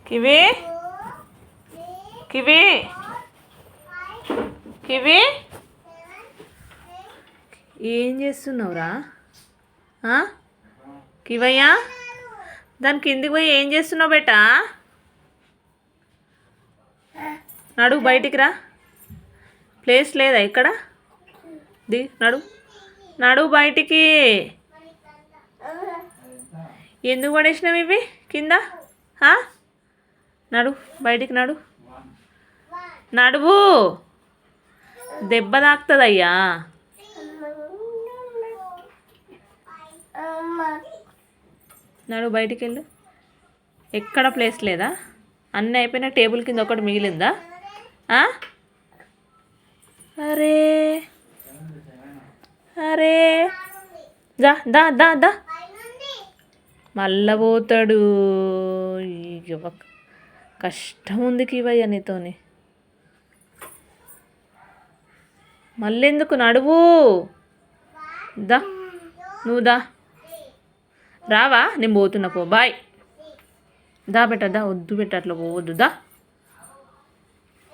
Kiwi kiwi kiwi ఏం చేస్తున్నావురా? కివయ్యా, దాని కిందికి పోయి ఏం చేస్తున్నావు బేటా? నడు బయటికి రా. ప్లేస్ లేదా ఇక్కడ? నడు నడు బయటికి. ఎందుకు పడేసినావు ఇవి కింద? నడు బయటికి, నడు నడువు. దెబ్బ తాకుతుందయ్యా. నడు బయటికి వెళ్ళు. ఎక్కడ ప్లేస్ లేదా? అన్నీ అయిపోయినా టేబుల్ కింద ఒకటి మిగిలిందా? అరే అరే, దా దా దా దా. మళ్ళా పోతాడు. కష్టం ఉంది కివయ్య నీతోని. మళ్ళెందుకు? నడువు. దా, నువ్వు దా. రావా? నేను పోతున్నా, పో. బాయ్. దా బెట్ట, దా. వద్దు బెట్ట, అట్లా పోవద్దు. దా.